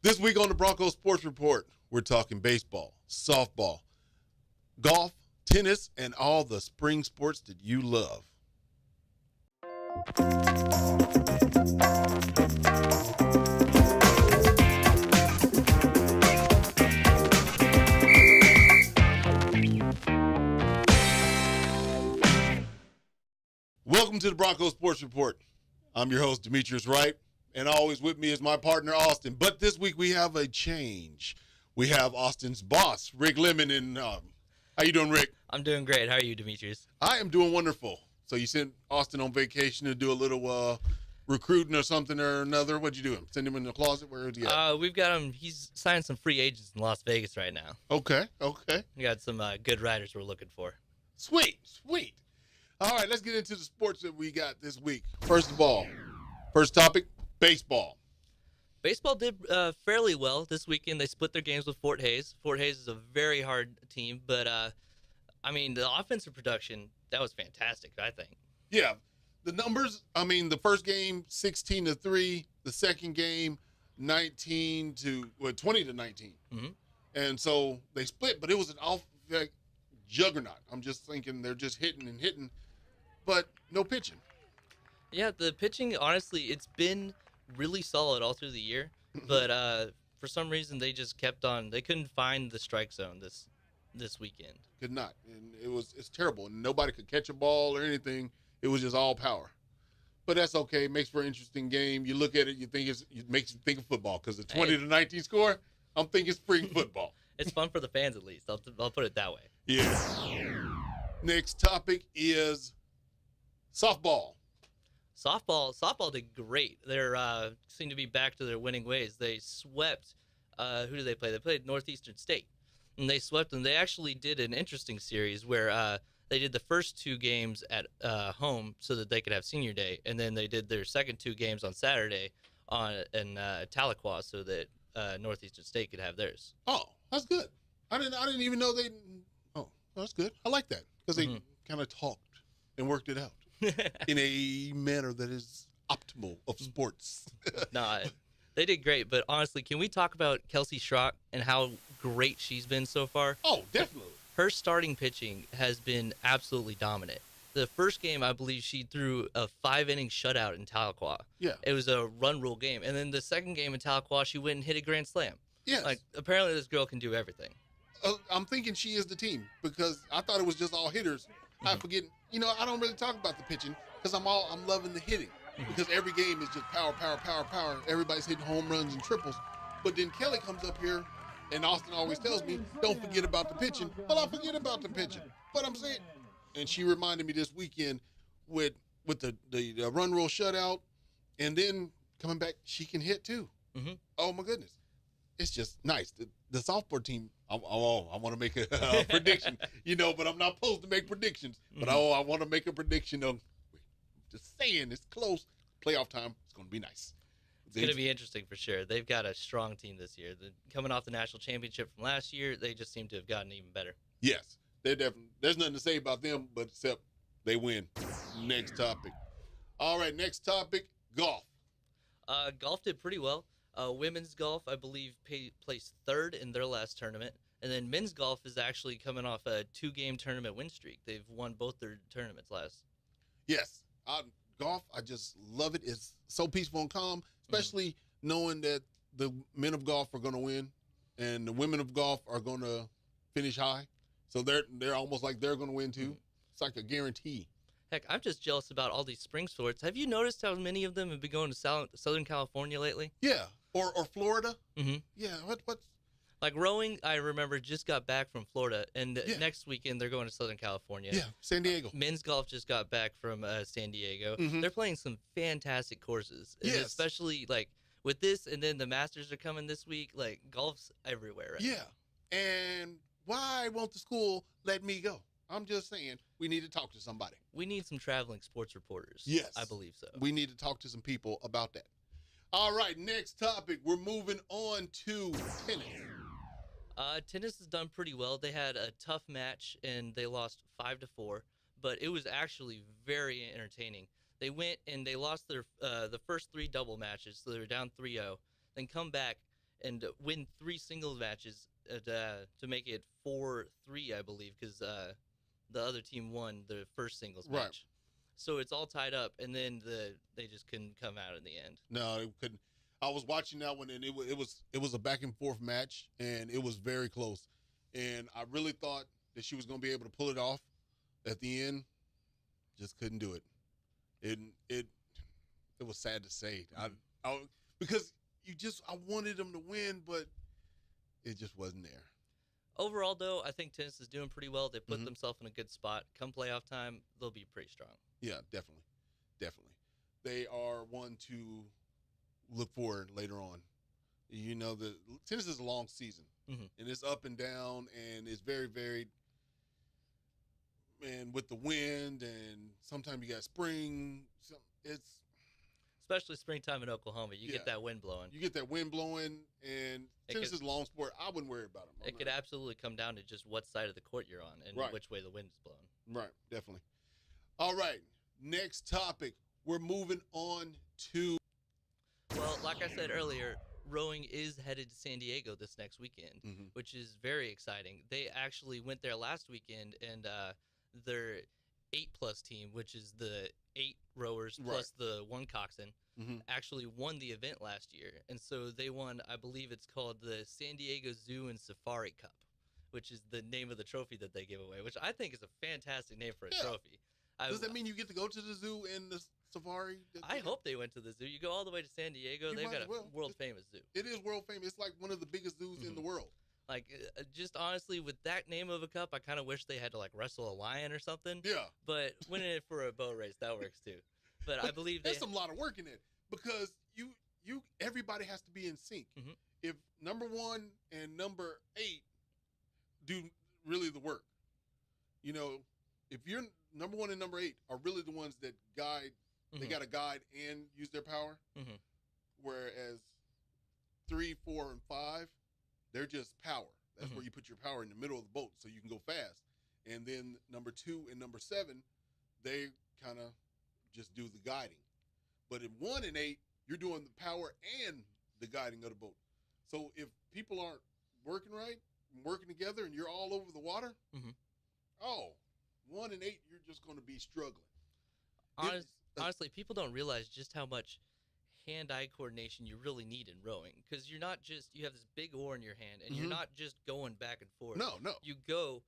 This week on the Broncos Sports Report, we're talking baseball, softball, golf, tennis, and all the spring sports that you love. Welcome to the Broncos Sports Report. I'm your host, Demetrius Wright, and always with me is my partner, Austin. But this week we have a change. We have Austin's boss, Rick Lemon. And how you doing, Rick? I'm doing great. How are you, Demetrius? I am doing wonderful. So you sent Austin on vacation to do a little recruiting or something or another. What'd you do? Send him in the closet? Where is he at? We've got him. He's signing some free agents in Las Vegas right now. Okay. We got some good riders we're looking for. Sweet. All right, let's get into the sports that we got this week. First of all, first topic, baseball. Baseball did fairly well this weekend. They split their games with Fort Hays. Fort Hays is a very hard team, but, the offensive production, that was fantastic, I think. Yeah, the numbers, the first game, 16-3. The second game, 20-19. Mm-hmm. And so they split, but it was an juggernaut. I'm just thinking they're just hitting, but no pitching. Yeah, the pitching, honestly, it's been really solid all through the year, but for some reason they just kept on. They couldn't find the strike zone this weekend. Could not, and it's terrible. Nobody could catch a ball or anything. It was just all power. But that's okay. It makes for an interesting game. You look at it, it makes you think of football because the 20-19 score, I'm thinking spring football. It's fun for the fans, at least. I'll put it that way. Yeah. Next topic is softball. Softball did great. They're seem to be back to their winning ways. They swept. Who did they play? They played Northeastern State, and they swept them. They actually did an interesting series where they did the first two games at home so that they could have senior day, and then they did their second two games on Saturday in Tahlequah so that Northeastern State could have theirs. Oh, that's good. I didn't even know they. Oh, that's good. I like that because they kind of talked and worked it out in a manner that is optimal of sports. Nah, they did great. But honestly, can we talk about Kelsey Schrock and how great she's been so far? Oh, definitely. Her starting pitching has been absolutely dominant. The first game, I believe she threw a 5-inning shutout in Tahlequah. Yeah. It was a run rule game. And then the second game in Tahlequah, she went and hit a grand slam. Yes. Like, apparently this girl can do everything. I'm thinking she is the team because I thought it was just all hitters. I forget, I don't really talk about the pitching because I'm loving the hitting because every game is just power. Everybody's hitting home runs and triples. But then Kelly comes up here and Austin always tells me, don't forget about the pitching. Well, I forget about the pitching. But I'm saying, and she reminded me this weekend with the run rule shutout and then coming back, she can hit too. Mm-hmm. Oh, my goodness. It's just nice. The softball team, I want to make a prediction, but I'm not supposed to make predictions. But I want to make a prediction of, just saying, it's close. Playoff time, it's going to be nice. It's going to be interesting for sure. They've got a strong team this year. Coming off the national championship from last year, they just seem to have gotten even better. Yes, they're definitely. There's nothing to say about them, but except they win. Next topic. All right, next topic, golf. Golf did pretty well. Women's golf, I believe, placed third in their last tournament. And then men's golf is actually coming off a 2-game tournament win streak. They've won both their tournaments last. Yes. Golf, I just love it. It's so peaceful and calm, especially knowing that the men of golf are going to win and the women of golf are going to finish high. So they're almost like they're going to win too. It's like a guarantee. Heck, I'm just jealous about all these spring sports. Have you noticed how many of them have been going to Southern California lately? Yeah. Or Florida. Mm-hmm. Yeah. What's like rowing? I remember just got back from Florida, and next weekend they're going to Southern California. Yeah, San Diego. Men's golf just got back from San Diego. Mm-hmm. They're playing some fantastic courses, and yes. especially like with this, and then the Masters are coming this week. Like golf's everywhere right now. And why won't the school let me go? I'm just saying we need to talk to somebody. We need some traveling sports reporters. Yes, I believe so. We need to talk to some people about that. All right, next topic. We're moving on to tennis. Tennis has done pretty well. They had a tough match and they lost 5-4, but it was actually very entertaining. They went and they lost their the first 3 double matches, so they were down 3-0. Then come back and win 3 singles matches to make it 4-3, I believe, because the other team won the first singles Right. match. So it's all tied up, and then they just couldn't come out in the end. No, it couldn't. I was watching that one, and it was a back and forth match, and it was very close. And I really thought that she was going to be able to pull it off at the end. Just couldn't do it. It was sad to say. Because I wanted them to win, but it just wasn't there. Overall, though, I think tennis is doing pretty well. They put themselves in a good spot. Come playoff time, they'll be pretty strong. Yeah, definitely. They are one to look for later on. You know, the tennis is a long season, and it's up and down, and it's very varied. And with the wind, and sometimes you got spring. It's especially springtime in Oklahoma. You get that wind blowing. You get that wind blowing, and tennis is a long sport. I wouldn't worry about them. It could absolutely come down to just what side of the court you're on and which way the wind is blowing. Right, definitely. All right, next topic. We're moving on to... Well, like I said earlier, rowing is headed to San Diego this next weekend, which is very exciting. They actually went there last weekend, and their 8+ team, which is the 8 rowers plus the 1 coxswain, actually won the event last year. And so they won, I believe it's called the San Diego Zoo and Safari Cup, which is the name of the trophy that they give away, which I think is a fantastic name for a trophy. Does that mean you get to go to the zoo and the safari? I hope they went to the zoo. You go all the way to San Diego. They've got a world-famous zoo. It is world-famous. It's like one of the biggest zoos in the world. Like, just honestly, with that name of a cup, I kind of wish they had to, like, wrestle a lion or something. Yeah. But winning it for a boat race, that works too. But I believe there's a lot of work in it because everybody has to be in sync. If number 1 and number 8 do really the work, you know, if you're number 1 and number 8 are really the ones that guide, they got to guide and use their power. Whereas 3, 4, and 5, they're just power. That's where you put your power in the middle of the boat so you can go fast. And then number 2 and number 7, they kind of just do the guiding. But in 1 and 8, you're doing the power and the guiding of the boat. So if people aren't working right, working together, and you're all over the water, 1 and 8, you're just going to be struggling. Honestly, people don't realize just how much hand-eye coordination you really need in rowing, because you're not just, you have this big oar in your hand, and you're not just going back and forth. No. You go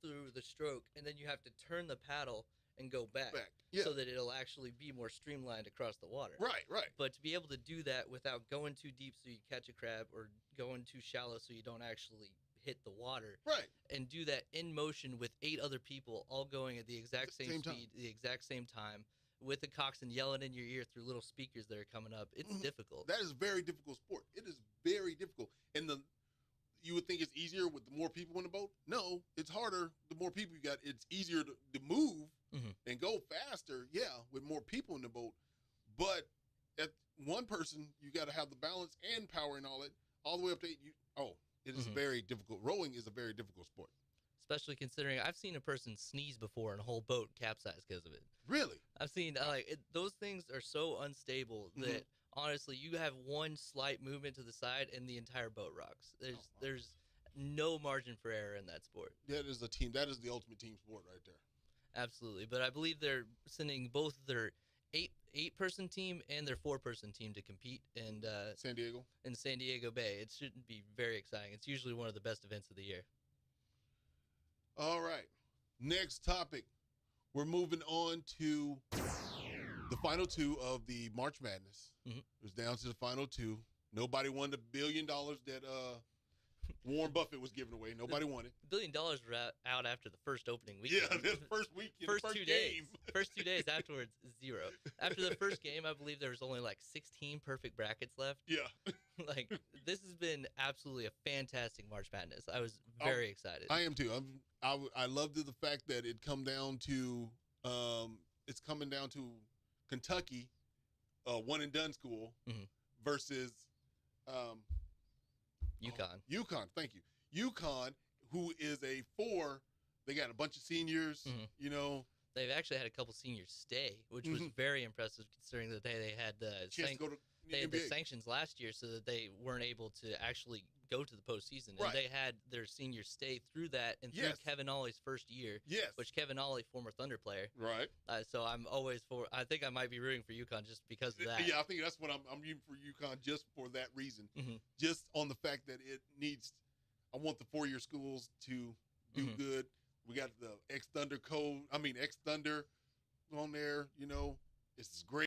through the stroke, and then you have to turn the paddle and go back. So that it'll actually be more streamlined across the water. Right. But to be able to do that without going too deep so you catch a crab, or going too shallow so you don't actually hit the water. Right. And do that in motion with 8 other people all going at the exact same speed, the exact same time, with the coxswain yelling in your ear through little speakers that are coming up. It's difficult. That is a very difficult sport. It is very difficult. And you would think it's easier with the more people in the boat. No, it's harder the more people you got. It's easier to move and go faster, with more people in the boat. But at one person, you got to have the balance and power and all that, all the way up to 8. It is very difficult. Rowing is a very difficult sport. Especially considering I've seen a person sneeze before and a whole boat capsize because of it. Really? I've seen, those things are so unstable that, honestly, you have one slight movement to the side and the entire boat rocks. There's no margin for error in that sport. That is the ultimate team sport right there. Absolutely. But I believe they're sending both their 8-person team and their 4-person team to compete in San Diego Bay. It shouldn't be very exciting. It's usually one of the best events of the year. All right. Next topic. We're moving on to the final 2 of the March Madness. It was down to the final 2. Nobody won the $1 billion that Warren Buffett was giving away. Nobody won it. $1 billion were out after the first opening weekend. Yeah, the first weekend, first 2 game. days. First 2 days afterwards, 0. After the first game, I believe there was only like 16 perfect brackets left. Yeah. This has been absolutely a fantastic March Madness. I was very excited. I am too. I loved the fact that it's coming down to Kentucky, one and done school versus UConn. Thank you. UConn, who is a 4, they got a bunch of seniors, you know. They've actually had a couple seniors stay, which was very impressive considering that they had chance to go to they had the NBA. sanctions last year so that they weren't able to actually go to the postseason. And Right. they had their seniors stay through that and through Yes. Kevin Ollie's first year, Yes. which Kevin Ollie, former Thunder player. Right. So I'm always for. I think I might be rooting for UConn just because of that. Yeah, I think that's what I'm rooting for UConn just for that reason. Mm-hmm. Just on the fact that it needs. I want the 4-year schools to do Mm-hmm. good. We got the ex Thunder on there. You know, it's great.